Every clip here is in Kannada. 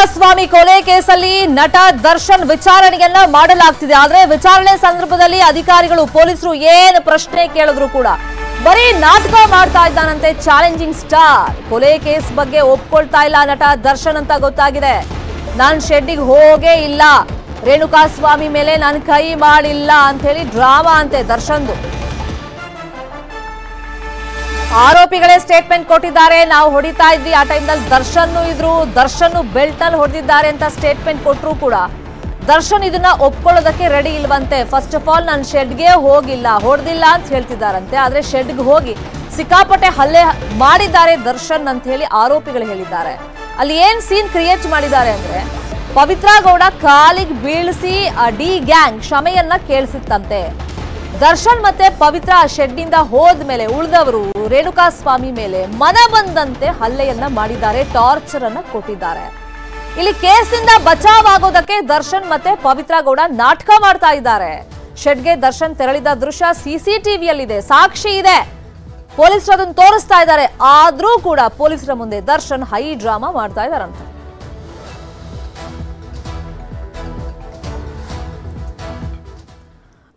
ರೇಣುಕಾಸ್ವಾಮಿ ಕೊಲೆ ಕೇಸಲ್ಲಿ ನಟ ದರ್ಶನ್ ವಿಚಾರಣೆಯನ್ನ ಮಾಡಲಾಗ್ತಿದೆ. ಆದ್ರೆ ವಿಚಾರಣೆ ಸಂದರ್ಭದಲ್ಲಿ ಅಧಿಕಾರಿಗಳು ಪೊಲೀಸರು ಏನು ಪ್ರಶ್ನೆ ಕೇಳಿದ್ರು ಕೂಡ ಬರೀ ನಾಟಕ ಮಾಡ್ತಾ ಇದ್ದಾನಂತೆ. ಚಾಲೆಂಜಿಂಗ್ ಸ್ಟಾರ್ ಕೊಲೆ ಕೇಸ್ ಬಗ್ಗೆ ಒಪ್ಕೊಳ್ತಾ ಇಲ್ಲ ನಟ ದರ್ಶನ್ ಅಂತ ಗೊತ್ತಾಗಿದೆ. ನಾನ್ ಶೆಡ್ಡಿಗೆ ಹೋಗೇ ಇಲ್ಲ, ರೇಣುಕಾಸ್ವಾಮಿ ಮೇಲೆ ನಾನು ಕೈ ಮಾಡಿಲ್ಲ ಅಂತ ಹೇಳಿ ಡ್ರಾಮಾ ಅಂತೆ ದರ್ಶನ್ದು. ಆರೋಪಿಗಳೇ ಸ್ಟೇಟ್ಮೆಂಟ್ ಕೊಟ್ಟಿದ್ದಾರೆ. ನಾವು ಹೊಡಿತಾ ಇದ್ವಿ, ಆ ಟೈಮ್ನಲ್ಲಿ ದರ್ಶನ್ ಇದ್ರು, ದರ್ಶನ್ ಬೆಲ್ಟ್ ನಲ್ಲಿ ಹೊಡೆದಿದ್ದಾರೆ ಅಂತ ಸ್ಟೇಟ್ಮೆಂಟ್ ಕೊಟ್ಟರು ಕೂಡ ದರ್ಶನ್ ಇದನ್ನ ಒಪ್ಕೊಳ್ಳೋದಕ್ಕೆ ರೆಡಿ ಇಲ್ವಂತೆ. ಫಸ್ಟ್ ಆಫ್ ಆಲ್ ನಾನು ಶೆಡ್ಗೆ ಹೋಗಿಲ್ಲ, ಹೊಡೆದಿಲ್ಲ ಅಂತ ಹೇಳ್ತಿದ್ದಾರಂತೆ. ಆದ್ರೆ ಶೆಡ್ಗೆ ಹೋಗಿ ಸಿಕ್ಕಾಪಟ್ಟೆ ಹಲ್ಲೆ ಮಾಡಿದ್ದಾರೆ ದರ್ಶನ್ ಅಂತ ಹೇಳಿ ಆರೋಪಿಗಳು ಹೇಳಿದ್ದಾರೆ. ಅಲ್ಲಿ ಏನ್ ಸೀನ್ ಕ್ರಿಯೇಟ್ ಮಾಡಿದ್ದಾರೆ ಅಂದ್ರೆ, ಪವಿತ್ರ ಗೌಡ ಕಾಲಿಗೆ ಬೀಳಿಸಿ ಡಿ ಗ್ಯಾಂಗ್ ಕ್ಷಮೆಯನ್ನ ಕೇಳಿಸಿತ್ತಂತೆ. ದರ್ಶನ್ ಮತ್ತೆ ಪವಿತ್ರ ಶೆಡ್ನಿಂದ ಹೋದ್ಮೇಲೆ ಉಳಿದವರು ರೇಣುಕಾಸ್ವಾಮಿ ಮೇಲೆ ಮನ ಬಂದಂತೆ ಹಲ್ಲೆಯನ್ನ ಮಾಡಿದ್ದಾರೆ, ಟಾರ್ಚರ್ ಅನ್ನ ಕೊಟ್ಟಿದ್ದಾರೆ. ಇಲ್ಲಿ ಕೇಸಿಂದ ಬಚಾವ್ ಆಗೋದಕ್ಕೆ ದರ್ಶನ್ ಮತ್ತೆ ಪವಿತ್ರ ಗೌಡ ನಾಟಕ ಮಾಡ್ತಾ ಇದ್ದಾರೆ. ಶೆಡ್ಗೆ ದರ್ಶನ್ ತೆರಳಿದ ದೃಶ್ಯ ಸಿಸಿಟಿವಿಯಲ್ಲಿದೆ, ಸಾಕ್ಷಿ ಇದೆ. ಪೊಲೀಸರು ಅದನ್ನು ತೋರಿಸ್ತಾ ಇದ್ದಾರೆ. ಆದ್ರೂ ಕೂಡ ಪೊಲೀಸರ ಮುಂದೆ ದರ್ಶನ್ ಹೈ ಡ್ರಾಮಾ ಮಾಡ್ತಾ ಇದ್ದಾರಂತೆ.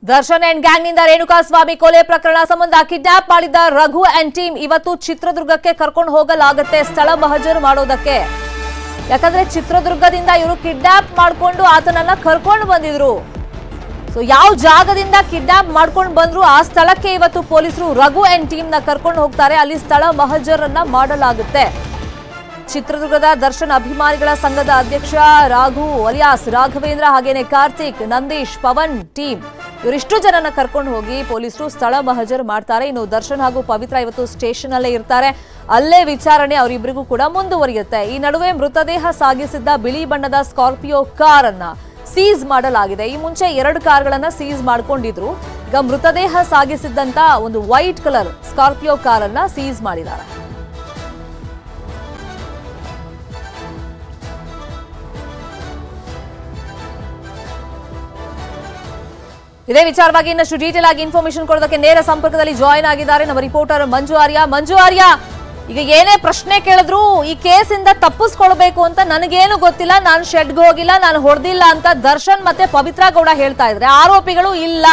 ದರ್ಶನ್ ಅಂಡ್ ಗ್ಯಾಂಗ್ ನಿಂದ ರೇಣುಕಾಸ್ವಾಮಿ ಕೊಲೆ ಪ್ರಕರಣ ಸಂಬಂಧ ಕಿಡ್ನಾಪ್ ಮಾಡಿದ್ದ ರಘು ಅಂಡ್ ಟೀಮ್ ಇವತ್ತು ಚಿತ್ರದುರ್ಗಕ್ಕೆ ಕರ್ಕೊಂಡು ಹೋಗಲಾಗುತ್ತೆ, ಸ್ಥಳ ಮಹಜರು ಮಾಡೋದಕ್ಕೆ. ಯಾಕಂದ್ರೆ ಚಿತ್ರದುರ್ಗದಿಂದ ಇವರು ಕಿಡ್ನಾಪ್ ಮಾಡ್ಕೊಂಡು ಆತನನ್ನ ಕರ್ಕೊಂಡು ಬಂದಿದ್ರು. ಸೊ ಯಾವ ಜಾಗದಿಂದ ಕಿಡ್ನಾಪ್ ಮಾಡ್ಕೊಂಡು ಬಂದ್ರು ಆ ಸ್ಥಳಕ್ಕೆ ಇವತ್ತು ಪೊಲೀಸರು ರಘು ಅಂಡ್ ಟೀಮ್ ನ ಕರ್ಕೊಂಡು ಹೋಗ್ತಾರೆ. ಅಲ್ಲಿ ಸ್ಥಳ ಮಹಜರನ್ನ ಮಾಡಲಾಗುತ್ತೆ. ಚಿತ್ರದುರ್ಗದ ದರ್ಶನ್ ಅಭಿಮಾನಿಗಳ ಸಂಘದ ಅಧ್ಯಕ್ಷ ರಾಘು ಅಲಿಯಾಸ್ ರಾಘವೇಂದ್ರ, ಹಾಗೇನೆ ಕಾರ್ತಿಕ್, ನಂದೀಶ್, ಪವನ್ ಟೀಮ್ ಇವರಿಷ್ಟು ಜನನ ಕರ್ಕೊಂಡು ಹೋಗಿ ಪೊಲೀಸರು ಸ್ಥಳ ಮಹಜರ್ ಮಾಡ್ತಾರೆ. ಇನ್ನು ದರ್ಶನ್ ಹಾಗೂ ಪವಿತ್ರ ಇವತ್ತು ಸ್ಟೇಷನ್ ಅಲ್ಲೇ ಇರ್ತಾರೆ. ಅಲ್ಲೇ ವಿಚಾರಣೆ ಅವರಿಬ್ಬರಿಗೂ ಕೂಡ ಮುಂದುವರಿಯುತ್ತೆ. ಈ ನಡುವೆ ಮೃತದೇಹ ಸಾಗಿಸಿದ್ದ ಬಿಳಿ ಬಣ್ಣದ ಸ್ಕಾರ್ಪಿಯೋ ಕಾರ್ ಅನ್ನ ಸೀಸ್ ಮಾಡಲಾಗಿದೆ. ಈ ಮುಂಚೆ 2 ಕಾರ್ಗಳನ್ನ ಸೀಸ್ ಮಾಡ್ಕೊಂಡಿದ್ರು. ಈಗ ಮೃತದೇಹ ಸಾಗಿಸಿದ್ದಂತ ಒಂದು ವೈಟ್ ಕಲರ್ ಸ್ಕಾರ್ಪಿಯೋ ಕಾರ್ ಅನ್ನ ಸೀಸ್ ಮಾಡಿದ್ದಾರೆ. ಇದೇ ವಿಚಾರವಾಗಿ ಇನ್ನಷ್ಟು ಡೀಟೇಲ್ ಆಗಿ ಇನ್ಫಾರ್ಮೇಶನ್ ಕೊಡೋದಕ್ಕೆ ನೇರ ಸಂಪರ್ಕದಲ್ಲಿ ಜಾಯಿನ್ ಆಗಿದ್ದಾರೆ ನಮ್ಮ ರಿಪೋರ್ಟರ್ ಮಂಜು ಆರ್ಯ. ಮಂಜು ಆರ್ಯ, ಈಗ ಏನೇ ಪ್ರಶ್ನೆ ಕೇಳಿದ್ರು ಈ ಕೇಸಿಂದ ತಪ್ಪಿಸ್ಕೊಳ್ಬೇಕು ಅಂತ ನನಗೇನು ಗೊತ್ತಿಲ್ಲ, ನಾನು ಶೆಡ್ಗೆ ಹೋಗಿಲ್ಲ, ನಾನು ಹೊಡೆದಿಲ್ಲ ಅಂತ ದರ್ಶನ್ ಮತ್ತೆ ಪವಿತ್ರ ಗೌಡ ಹೇಳ್ತಾ ಇದ್ರೆ, ಆರೋಪಿಗಳು ಇಲ್ಲ,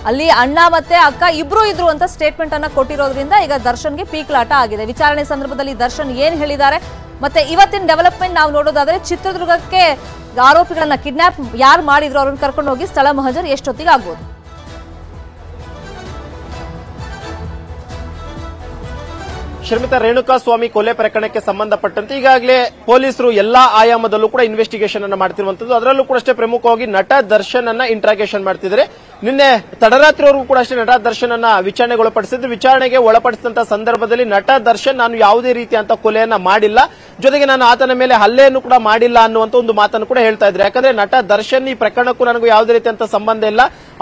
ಅಲ್ಲಿ ಅಣ್ಣ ಮತ್ತೆ ಅಕ್ಕ ಇಬ್ರು ಇದ್ರು ಅಂತ ಸ್ಟೇಟ್ಮೆಂಟ್ ಅನ್ನ ಕೊಟ್ಟಿರೋದ್ರಿಂದ ಈಗ ದರ್ಶನ್ಗೆ ಪೀಕ್ಲಾಟ ಆಗಿದೆ. ವಿಚಾರಣೆ ಸಂದರ್ಭದಲ್ಲಿ ದರ್ಶನ್ ಏನ್ ಹೇಳಿದ್ದಾರೆ ಮತ್ತೆ ಇವತ್ತಿನ ಡೆವಲಪ್ಮೆಂಟ್ ನಾವು ನೋಡೋದಾದ್ರೆ, ಚಿತ್ರದುರ್ಗಕ್ಕೆ ಆರೋಪಿಗಳನ್ನ ಕಿಡ್ನಾಪ್ ಯಾರು ಮಾಡಿದ್ರು ಅವ್ರನ್ನ ಕರ್ಕೊಂಡು ಹೋಗಿ ಸ್ಥಳ ಮಹಜರ್ ಎಷ್ಟೊತ್ತಿಗೆ ಆಗ್ಬೋದು? ಶರ್ಮಿತಾ, ರೇಣುಕಾಸ್ವಾಮಿ ಕೊಲೆ ಪ್ರಕರಣಕ್ಕೆ ಸಂಬಂಧಪಟ್ಟಂತೆ ಈಗಾಗಲೇ ಪೊಲೀಸರು ಎಲ್ಲಾ ಆಯಾಮದಲ್ಲೂ ಕೂಡ ಇನ್ವೆಸ್ಟಿಗೇಷನ್ ಅನ್ನ ಮಾಡ್ತಿರುವಂತದ್ದು. ಅದರಲ್ಲೂ ಕೂಡ ಅಷ್ಟೇ ಪ್ರಮುಖವಾಗಿ ನಟ ದರ್ಶನ್ ಅನ್ನ ಇಂಟ್ರಾಗೇಷನ್ ಮಾಡ್ತಿದ್ದಾರೆ. ನಿನ್ನೆ ತಡರಾತ್ರಿವರೆಗೂ ಕೂಡ ಅಷ್ಟೇ ನಟ ದರ್ಶನ್ ಅನ್ನ ವಿಚಾರಣೆಗೊಳಪಡಿಸಿದ್ರು. ವಿಚಾರಣೆಗೆ ಒಳಪಡಿಸಿದಂತ ಸಂದರ್ಭದಲ್ಲಿ ನಟ ದರ್ಶನ್ ನಾನು ಯಾವುದೇ ರೀತಿಯಂತ ಕೊಲೆಯನ್ನ ಮಾಡಿಲ್ಲ, ಜೊತೆಗೆ ನಾನು ಆತನ ಮೇಲೆ ಹಲ್ಲೆಯನ್ನು ಕೂಡ ಮಾಡಿಲ್ಲ ಅನ್ನುವಂತ ಒಂದು ಮಾತನ್ನು ಕೂಡ ಹೇಳ್ತಾ ಇದ್ದಾರೆ. ಯಾಕಂದ್ರೆ ನಟ ದರ್ಶನ್ ಈ ಪ್ರಕರಣಕ್ಕೂ ನನಗೂ ಯಾವುದೇ ರೀತಿಯಂತ ಸಂಬಂಧ ಇಲ್ಲ,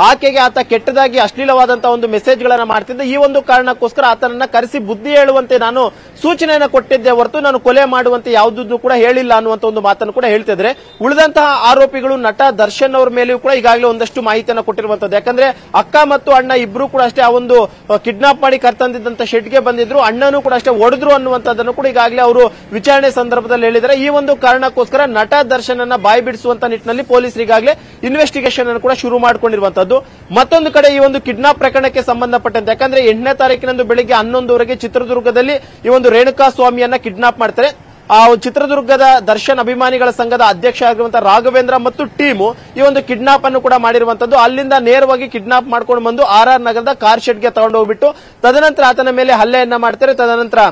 ಆಕೆಗೆ ಆತ ಕೆಟ್ಟದಾಗಿ ಅಶ್ಲೀಲವಾದಂತಹ ಒಂದು ಮೆಸೇಜ್ ಗಳನ್ನ ಮಾಡ್ತಿದ್ದ, ಈ ಒಂದು ಕಾರಣಕ್ಕೋಸ್ಕರ ಆತನನ್ನ ಕರೆಸಿ ಬುದ್ಧಿ ಹೇಳುವಂತೆ ನಾನು ಸೂಚನೆಯನ್ನು ಕೊಟ್ಟಿದ್ದೆ ಹೊರತು ನಾನು ಕೊಲೆ ಮಾಡುವಂತೆ ಯಾವುದನ್ನು ಕೂಡ ಹೇಳಿಲ್ಲ ಅನ್ನುವಂತ ಒಂದು ಮಾತನ್ನು ಕೂಡ ಹೇಳ್ತಿದ್ರೆ. ಉಳಿದಂತಹ ಆರೋಪಿಗಳು ನಟ ದರ್ಶನ್ ಅವರ ಮೇಲೆಯೂ ಕೂಡ ಈಗಾಗಲೇ ಒಂದಷ್ಟು ಮಾಹಿತಿಯನ್ನು ಕೊಟ್ಟಿರುವಂತದ್ದು. ಯಾಕಂದ್ರೆ ಅಕ್ಕ ಮತ್ತು ಅಣ್ಣ ಇಬ್ರು ಕೂಡ ಅಷ್ಟೇ ಆ ಒಂದು ಕಿಡ್ನಾಪ್ ಮಾಡಿ ಕರ್ತಂದಿದ್ದಂತ ಶೆಡ್ಗೆ ಬಂದಿದ್ರು, ಅಣ್ಣನೂ ಕೂಡ ಅಷ್ಟೇ ಹೊಡೆದ್ರು ಅನ್ನುವಂಥದ್ದನ್ನು ಕೂಡ ಈಗಾಗಲೇ ಅವರು ವಿಚಾರಣೆ ಸಂದರ್ಭದಲ್ಲಿ ಹೇಳಿದ್ದಾರೆ. ಈ ಒಂದು ಕಾರಣಕ್ಕೋಸ್ಕರ ನಟ ದರ್ಶನ್ ಅನ್ನ ಬಾಯಿ ಬಿಡಿಸುವಂತ ನಿಟ್ಟಿನಲ್ಲಿ ಪೊಲೀಸರು ಈಗಾಗಲೇ ಇನ್ವೆಸ್ಟಿಗೇಷನ್ ಅನ್ನು ಕೂಡ ಶುರು ಮಾಡಿಕೊಂಡಿರುವಂತದ್ದು. ಮತ್ತೊಂದು ಕಡೆ ಈ ಒಂದು ಕಿಡ್ನಾಪ್ ಪ್ರಕರಣಕ್ಕೆ ಸಂಬಂಧಪಟ್ಟಂತೆ, ಯಾಕಂದ್ರೆ 8ನೇ ತಾರೀಕಿನಂದು ಬೆಳಿಗ್ಗೆ 11 ಚಿತ್ರದುರ್ಗದಲ್ಲಿ ಈ ಒಂದು ರೇಣುಕಾಸ್ವಾಮಿಯನ್ನ ಕಿಡ್ನಾಪ್ ಮಾಡ್ತಾರೆ. ಆ ಚಿತ್ರದುರ್ಗದ ದರ್ಶನ್ ಅಭಿಮಾನಿಗಳ ಸಂಘದ ಅಧ್ಯಕ್ಷ ಆಗಿರುವಂತಹ ರಾಘವೇಂದ್ರ ಮತ್ತು ಟೀಮು ಈ ಒಂದು ಕಿಡ್ನಾಪ್ ಅನ್ನು ಕೂಡ ಮಾಡಿರುವಂತದ್ದು. ಅಲ್ಲಿಂದ ನೇರವಾಗಿ ಕಿಡ್ನಾಪ್ ಮಾಡ್ಕೊಂಡು ಬಂದು RR ನಗರದ ಕಾರ್ ಶೆಡ್ಗೆ ತಗೊಂಡು ಹೋಗ್ಬಿಟ್ಟು ತದನಂತರ ಆತನ ಮೇಲೆ ಹಲ್ಲೆಯನ್ನ ಮಾಡ್ತಾರೆ. ತದನಂತರ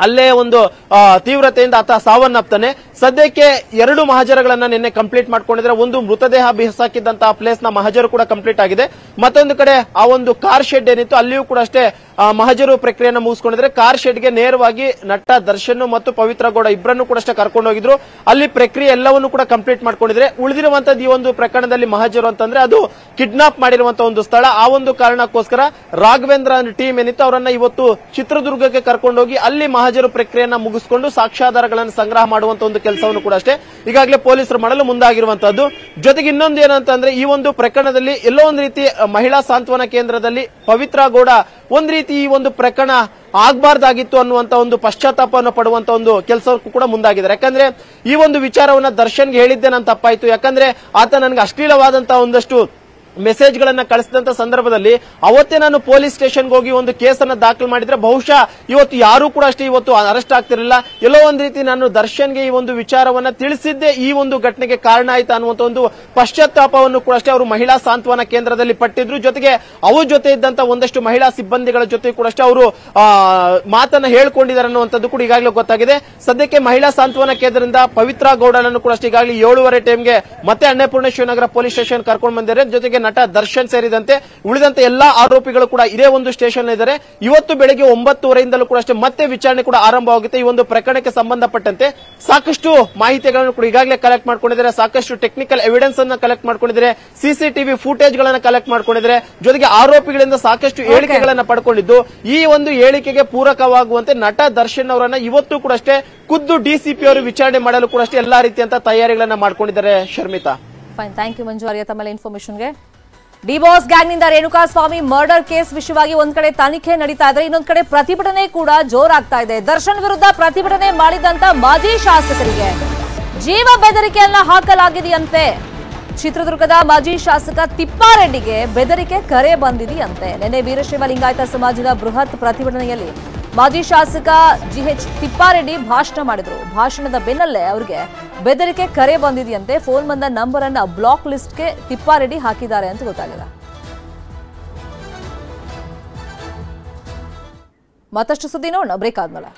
ಅಲ್ಲೇ ಒಂದು ತೀವ್ರತೆಯಿಂದ ಆತ ಸಾವನ್ನಪ್ತಾನೆ. ಸದ್ಯಕ್ಕೆ 2 ಮಹಜರಗಳನ್ನ ನಿನ್ನೆ ಕಂಪ್ಲೀಟ್ ಮಾಡ್ಕೊಂಡಿದ್ರೆ, ಒಂದು ಮೃತದೇಹ ಬಿಸಾಕಿದ್ದಂತಹ ಪ್ಲೇಸ್ ನ ಮಹಜರು ಕೂಡ ಕಂಪ್ಲೀಟ್ ಆಗಿದೆ. ಮತ್ತೊಂದು ಕಡೆ ಆ ಒಂದು ಕಾರ್ ಶೆಡ್ ಏನಿತ್ತು ಅಲ್ಲಿಯೂ ಕೂಡ ಅಷ್ಟೇ ಮಹಜರು ಪ್ರಕ್ರಿಯೆಯನ್ನು ಮುಗಿಸ್ಕೊಂಡಿದ್ರೆ. ಕಾರ್ ಶೆಡ್ಗೆ ನೇರವಾಗಿ ನಟ ದರ್ಶನ್ ಮತ್ತು ಪವಿತ್ರ ಗೌಡ ಇಬ್ಬರನ್ನು ಕೂಡ ಅಷ್ಟೇ ಕರ್ಕೊಂಡು ಹೋಗಿದ್ರು. ಅಲ್ಲಿ ಪ್ರಕ್ರಿಯೆ ಎಲ್ಲವನ್ನೂ ಕೂಡ ಕಂಪ್ಲೀಟ್ ಮಾಡ್ಕೊಂಡಿದ್ರೆ. ಉಳಿದಿರುವಂತದ್ದು ಈ ಒಂದು ಪ್ರಕರಣದಲ್ಲಿ ಮಹಜರು ಅಂತಂದ್ರೆ ಅದು ಕಿಡ್ನಾಪ್ ಮಾಡಿರುವಂತಹ ಒಂದು ಸ್ಥಳ. ಆ ಒಂದು ಕಾರಣಕ್ಕೋಸ್ಕರ ರಾಘವೇಂದ್ರ ಟೀಮ್ ಏನಿತ್ತು ಅವರನ್ನ ಇವತ್ತು ಚಿತ್ರದುರ್ಗಕ್ಕೆ ಕರ್ಕೊಂಡೋಗಿ ಅಲ್ಲಿ ಮಹಜರು ಪ್ರಕ್ರಿಯೆಯನ್ನ ಮುಗಿಸಿಕೊಂಡು ಸಾಕ್ಷ್ಯಾಧಾರಗಳನ್ನು ಸಂಗ್ರಹ ಮಾಡುವಂತ ಒಂದು ಕೆಲಸವನ್ನು ಕೂಡ ಅಷ್ಟೇ ಈಗಾಗಲೇ ಪೊಲೀಸರು ಮಾಡಲು ಮುಂದಾಗಿರುವಂತದ್ದು. ಜೊತೆಗೆ ಇನ್ನೊಂದು ಏನಂತಂದ್ರೆ ಈ ಒಂದು ಪ್ರಕರಣದಲ್ಲಿ ಎಲ್ಲೋ ಒಂದು ರೀತಿ ಮಹಿಳಾ ಸಾಂತ್ವನ ಕೇಂದ್ರದಲ್ಲಿ ಪವಿತ್ರ ಗೌಡ ಒಂದ್ ರೀತಿ ಈ ಒಂದು ಪ್ರಕರಣ ಆಗ್ಬಾರ್ದಾಗಿತ್ತು ಅನ್ನುವಂತ ಒಂದು ಪಶ್ಚಾತ್ತಾಪವನ್ನು ಪಡುವಂತ ಒಂದು ಕೆಲಸಕ್ಕೂ ಕೂಡ ಮುಂದಾಗಿದ್ದಾರೆ. ಯಾಕಂದ್ರೆ ಈ ಒಂದು ವಿಚಾರವನ್ನ ದರ್ಶನ್ಗೆ ಹೇಳಿದ್ದೆ ನಾನು ತಪ್ಪಾಯ್ತು, ಯಾಕಂದ್ರೆ ಆತ ನನಗೆ ಅಶ್ಲೀಲವಾದಂತಹ ಒಂದಷ್ಟು ಮೆಸೇಜ್ಗಳನ್ನ ಕಳಿಸಿದಂತ ಸಂದರ್ಭದಲ್ಲಿ ಅವತ್ತೇ ನಾನು ಪೊಲೀಸ್ ಸ್ಟೇಷನ್ಗೆ ಹೋಗಿ ಒಂದು ಕೇಸನ್ನ ದಾಖಲು ಮಾಡಿದ್ರೆ ಬಹುಶಃ ಇವತ್ತು ಯಾರು ಕೂಡ ಅಷ್ಟೇ ಇವತ್ತು ಅರೆಸ್ಟ್ ಆಗ್ತಿರಲಿಲ್ಲ. ಎಲ್ಲೋ ಒಂದ್ ರೀತಿ ನಾನು ದರ್ಶನ್ಗೆ ಈ ಒಂದು ವಿಚಾರವನ್ನ ತಿಳಿಸಿದ್ದೆ ಈ ಒಂದು ಘಟನೆಗೆ ಕಾರಣ ಆಯ್ತಾ ಅನ್ನುವಂತ ಒಂದು ಪಶ್ಚಾತ್ತಾಪವನ್ನು ಕೂಡ ಅಷ್ಟೇ ಅವರು ಮಹಿಳಾ ಸಾಂತ್ವನ ಕೇಂದ್ರದಲ್ಲಿ ಪಟ್ಟಿದ್ರು. ಜೊತೆಗೆ ಅವ್ರ ಜೊತೆ ಇದ್ದಂತ ಒಂದಷ್ಟು ಮಹಿಳಾ ಸಿಬ್ಬಂದಿಗಳ ಜೊತೆ ಕೂಡ ಅಷ್ಟೇ ಅವರು ಮಾತನ್ನ ಹೇಳ್ಕೊಂಡಿದ್ದಾರೆ ಅನ್ನುವಂಥದ್ದು ಕೂಡ ಈಗಾಗಲೇ ಗೊತ್ತಾಗಿದೆ. ಸದ್ಯಕ್ಕೆ ಮಹಿಳಾ ಸಾಂತ್ವನ ಕೇಂದ್ರದಿಂದ ಪವಿತ್ರ ಗೌಡನನ್ನು ಕೂಡ ಅಷ್ಟೇ ಈಗಾಗಲೇ 7:30 ಟೈಮ್ಗೆ ಮತ್ತೆ ಅನ್ನಪೂರ್ಣೇಶ್ವರಿ ನಗರ ಪೊಲೀಸ್ ಸ್ಟೇಷನ್ ಕರ್ಕೊಂಡು ಬಂದಿದ್ದಾರೆ. ಜೊತೆಗೆ ನಟ ದರ್ಶನ್ ಸೇರಿದಂತೆ ಉಳಿದಂತೆ ಎಲ್ಲಾ ಆರೋಪಿಗಳು ಕೂಡ ಇದೇ ಒಂದು ಸ್ಟೇಷನ್ ಇದ್ದಾರೆ. ಇವತ್ತು ಬೆಳಗ್ಗೆ 9:30ಯಿಂದಲೂ ಕೂಡ ಅಷ್ಟೇ ಮತ್ತೆ ವಿಚಾರಣೆ ಕೂಡ ಆರಂಭವಾಗುತ್ತೆ. ಈ ಒಂದು ಪ್ರಕರಣಕ್ಕೆ ಸಂಬಂಧಪಟ್ಟಂತೆ ಸಾಕಷ್ಟು ಮಾಹಿತಿಗಳನ್ನು ಕೂಡ ಈಗಾಗಲೇ ಕಲೆಕ್ಟ್ ಮಾಡ್ಕೊಂಡಿದ್ದಾರೆ, ಸಾಕಷ್ಟು ಟೆಕ್ನಿಕಲ್ ಎವಿಡೆನ್ಸ್ ಅನ್ನ ಕಲೆಕ್ಟ್ ಮಾಡ್ಕೊಂಡಿದ್ದಾರೆ, ಸಿಸಿಟಿವಿ ಫುಟೇಜ್ ಗಳನ್ನ ಕಲೆಕ್ಟ್ ಮಾಡ್ಕೊಂಡಿದ್ದಾರೆ. ಜೊತೆಗೆ ಆರೋಪಿಗಳಿಂದ ಸಾಕಷ್ಟು ಹೇಳಿಕೆಗಳನ್ನ ಪಡ್ಕೊಂಡಿದ್ದು ಈ ಒಂದು ಹೇಳಿಕೆಗೆ ಪೂರಕವಾಗುವಂತೆ ನಟ ದರ್ಶನ್ ಅವರನ್ನ ಇವತ್ತು ಕೂಡ ಅಷ್ಟೇ ಖುದ್ದು ಡಿಸಿಪಿ ಅವರು ವಿಚಾರಣೆ ಮಾಡಲು ಕೂಡ ಅಷ್ಟೇ ಎಲ್ಲಾ ರೀತಿಯಂತ ತಯಾರಿಗಳನ್ನ ಮಾಡ್ಕೊಂಡಿದ್ದಾರೆ. ಶರ್ಮಿತಾ, ಫೈನ್, ಥ್ಯಾಂಕ್ ಯು ಮಂಜು ಆರ್ಯ ತಮ್ಮ ಇನ್ಫಾರ್ಮೇಶನ್ಗೆ. ಡಿವೋರ್ಸ್ ಗ್ಯಾಂಗ್ನಿಂದ ರೇಣುಕಾಸ್ವಾಮಿ ಮರ್ಡರ್ ಕೇಸ್ ವಿಷಯವಾಗಿ ಒಂದ್ ಕಡೆ ತನಿಖೆ ನಡೀತಾ ಇದ್ರೆ ಇನ್ನೊಂದ್ ಕಡೆ ಪ್ರತಿಭಟನೆ ಕೂಡ ಜೋರಾಗ್ತಾ ಇದೆ. ದರ್ಶನ್ ವಿರುದ್ಧ ಪ್ರತಿಭಟನೆ ಮಾಡಿದಂತ ಮಾಜಿ ಶಾಸಕರಿಗೆ ಜೀವ ಬೆದರಿಕೆಯನ್ನ ಹಾಕಲಾಗಿದೆಯಂತೆ. ಚಿತ್ರದುರ್ಗದ ಮಾಜಿ ಶಾಸಕ ತಿಪ್ಪಾರೆಡ್ಡಿಗೆ ಬೆದರಿಕೆ ಕರೆ ಬಂದಿದೆಯಂತೆ. ನಿನ್ನೆ ವೀರಶೈವ ಲಿಂಗಾಯತ ಸಮಾಜದ ಬೃಹತ್ ಪ್ರತಿಭಟನೆಯಲ್ಲಿ ಮಾಜಿ ಶಾಸಕ ಜಿಎಚ್ ತಿಪ್ಪಾರೆಡ್ಡಿ ಭಾಷಣ ಮಾಡಿದ್ರು. ಭಾಷಣದ ಬೆನ್ನಲ್ಲೇ ಅವರಿಗೆ ಬೆದರಿಕೆ ಕರೆ ಬಂದಿದೆಯಂತೆ. ಫೋನ್ ಬಂದ ನಂಬರ್ ಅನ್ನ ಬ್ಲಾಕ್ ಲಿಸ್ಟ್ಗೆ ತಿಪ್ಪಾರೆಡ್ಡಿ ಹಾಕಿದ್ದಾರೆ ಅಂತ ಗೊತ್ತಾಗಿದೆ. ಮತ್ತಷ್ಟು ಸುದ್ದಿ ನೋಡೋಣ ಬ್ರೇಕ್ ಆದ್ಮೇಲೆ.